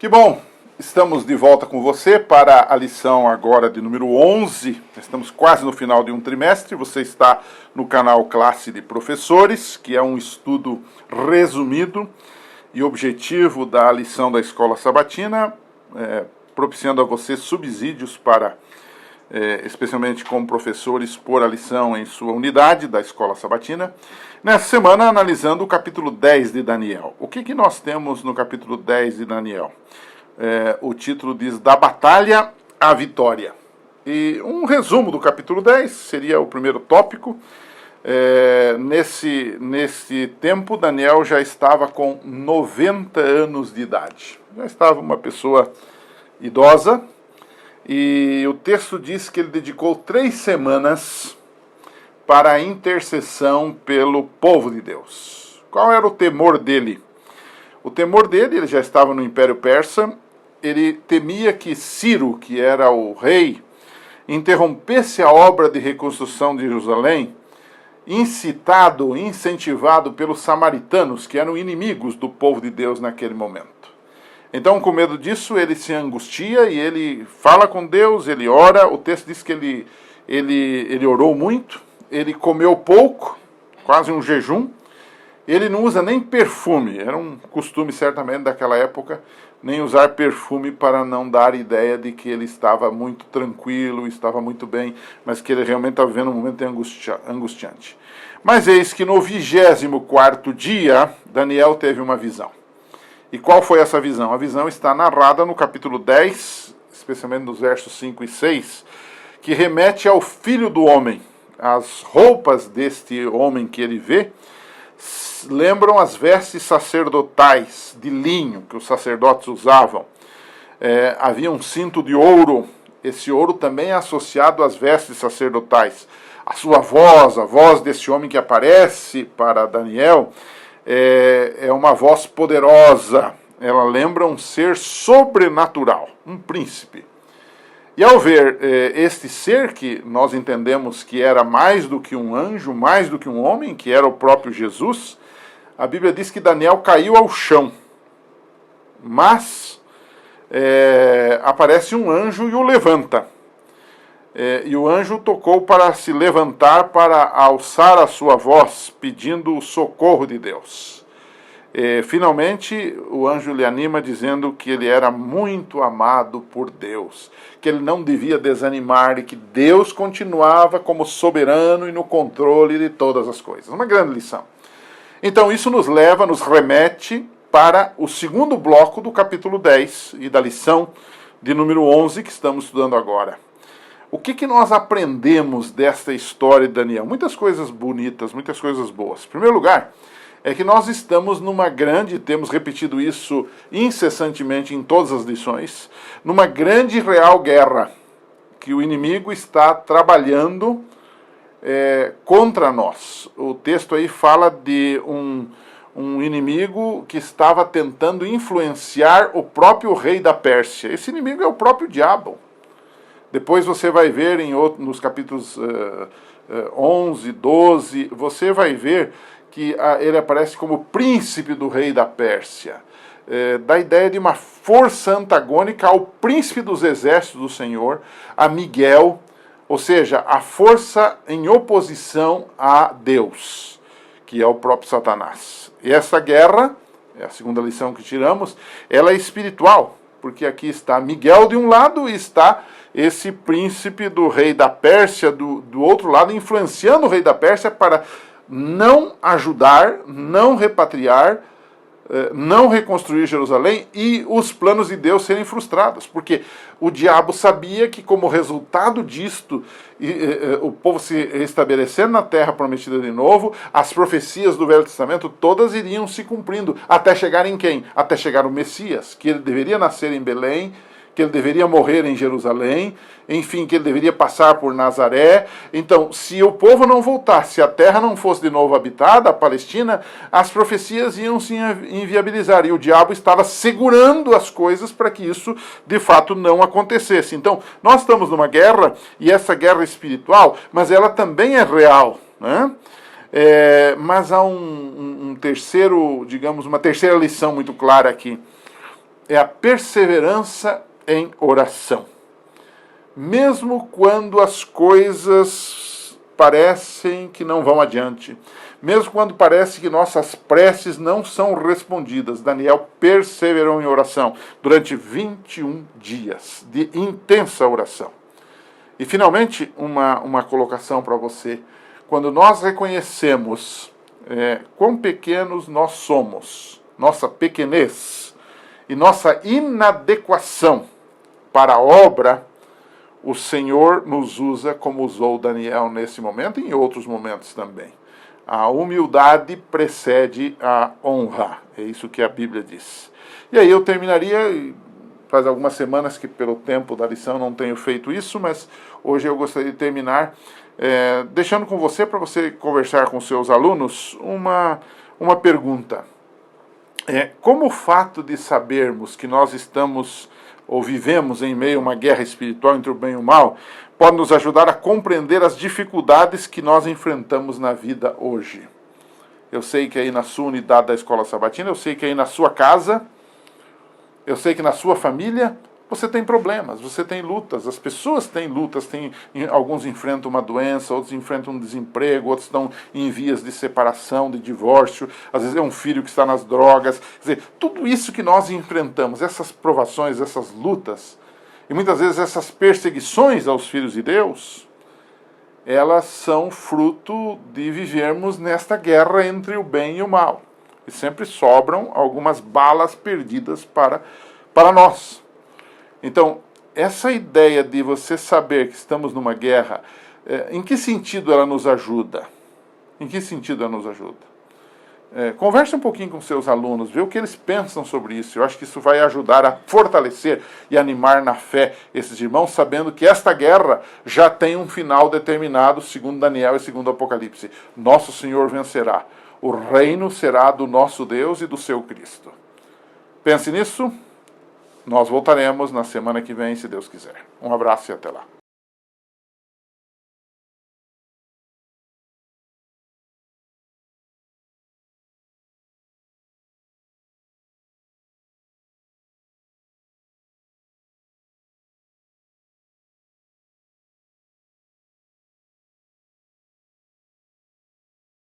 Que bom! Estamos de volta com você para a lição agora de número 11. Estamos quase no final de um trimestre. Você está no canal Classe de Professores, que é um estudo resumido e objetivo da lição da Escola Sabatina, propiciando a você subsídios para, especialmente como professor, expor a lição em sua unidade da Escola Sabatina. Nessa semana, analisando o capítulo 10 de Daniel. O que nós temos no capítulo 10 de Daniel? O título diz, da batalha à vitória. E um resumo do capítulo 10 seria o primeiro tópico. Nesse tempo, Daniel já estava com 90 anos de idade. Já estava uma pessoa idosa. E o texto diz que ele dedicou 3 semanas para a intercessão pelo povo de Deus. Qual era o temor dele? O temor dele, ele já estava no Império Persa, ele temia que Ciro, que era o rei, interrompesse a obra de reconstrução de Jerusalém, incentivado pelos samaritanos, que eram inimigos do povo de Deus naquele momento. Então, com medo disso, ele se angustia e ele fala com Deus, ele ora. O texto diz que ele orou muito, ele comeu pouco, quase um jejum. Ele não usa nem perfume, era um costume certamente daquela época, nem usar perfume para não dar ideia de que ele estava muito tranquilo, estava muito bem, mas que ele realmente estava vivendo um momento angustiante. Mas eis que no 24º dia, Daniel teve uma visão. E qual foi essa visão? A visão está narrada no capítulo 10, especialmente nos versos 5 e 6, que remete ao Filho do Homem. As roupas deste homem que ele vê lembram as vestes sacerdotais de linho que os sacerdotes usavam. Havia um cinto de ouro. Esse ouro também é associado às vestes sacerdotais. A sua voz, a voz desse homem que aparece para Daniel, é uma voz poderosa. Ela lembra um ser sobrenatural, um príncipe. E ao ver este ser, que nós entendemos que era mais do que um anjo, mais do que um homem, que era o próprio Jesus, a Bíblia diz que Daniel caiu ao chão. Mas aparece um anjo e o levanta. E o anjo tocou para se levantar, para alçar a sua voz, pedindo o socorro de Deus. Finalmente, o anjo lhe anima dizendo que ele era muito amado por Deus, que ele não devia desanimar e que Deus continuava como soberano e no controle de todas as coisas. Uma grande lição. Então, isso nos remete para o segundo bloco do capítulo 10 e da lição de número 11 que estamos estudando agora. O que nós aprendemos desta história de Daniel? Muitas coisas bonitas, muitas coisas boas. Em primeiro lugar, é que nós estamos temos repetido isso incessantemente em todas as lições, numa grande e real guerra, que o inimigo está trabalhando contra nós. O texto aí fala de um inimigo que estava tentando influenciar o próprio rei da Pérsia. Esse inimigo é o próprio diabo. Depois você vai ver nos capítulos 11, 12, você vai ver que ele aparece como príncipe do rei da Pérsia. Dá ideia de uma força antagônica ao príncipe dos exércitos do Senhor, a Miguel, ou seja, a força em oposição a Deus, que é o próprio Satanás. E essa guerra, é a segunda lição que tiramos, ela é espiritual, porque aqui está Miguel de um lado e está esse príncipe do rei da Pérsia do outro lado, influenciando o rei da Pérsia para não ajudar, não repatriar, não reconstruir Jerusalém e os planos de Deus serem frustrados. Porque o diabo sabia que, como resultado disto, o povo se estabelecendo na terra prometida de novo, as profecias do Velho Testamento todas iriam se cumprindo, até chegar em quem? Até chegar o Messias, que ele deveria nascer em Belém, que ele deveria morrer em Jerusalém, enfim, que ele deveria passar por Nazaré. Então, se o povo não voltasse, se a terra não fosse de novo habitada, a Palestina, as profecias iam se inviabilizar. E o diabo estava segurando as coisas para que isso, de fato, não acontecesse. Então, nós estamos numa guerra, e essa guerra é espiritual, mas ela também é real, né? Mas há uma terceira lição muito clara aqui. é a perseverança em oração. Mesmo quando as coisas parecem que não vão adiante, mesmo quando parece que nossas preces não são respondidas, Daniel perseverou em oração durante 21 dias de intensa oração. E finalmente, uma colocação para você. Quando nós reconhecemos quão pequenos nós somos, nossa pequenez e nossa inadequação para a obra, o Senhor nos usa como usou Daniel nesse momento e em outros momentos também. A humildade precede a honra. É isso que a Bíblia diz. E aí eu terminaria, faz algumas semanas que pelo tempo da lição não tenho feito isso, mas hoje eu gostaria de terminar deixando com você, para você conversar com seus alunos, uma pergunta. Como o fato de sabermos que nós estamos ou vivemos em meio a uma guerra espiritual entre o bem e o mal, pode nos ajudar a compreender as dificuldades que nós enfrentamos na vida hoje. Eu sei que aí na sua unidade da Escola Sabatina, eu sei que aí na sua casa, eu sei que na sua família, você tem problemas, você tem lutas, as pessoas têm lutas, alguns enfrentam uma doença, outros enfrentam um desemprego, outros estão em vias de separação, de divórcio, às vezes é um filho que está nas drogas. Quer dizer, tudo isso que nós enfrentamos, essas provações, essas lutas, e muitas vezes essas perseguições aos filhos de Deus, elas são fruto de vivermos nesta guerra entre o bem e o mal. E sempre sobram algumas balas perdidas para nós. Então, essa ideia de você saber que estamos numa guerra, em que sentido ela nos ajuda? Em que sentido ela nos ajuda? Converse um pouquinho com seus alunos, vê o que eles pensam sobre isso. Eu acho que isso vai ajudar a fortalecer e animar na fé esses irmãos, sabendo que esta guerra já tem um final determinado, segundo Daniel e segundo Apocalipse. Nosso Senhor vencerá. O reino será do nosso Deus e do seu Cristo. Pense nisso. Nós voltaremos na semana que vem, se Deus quiser. Um abraço e até lá.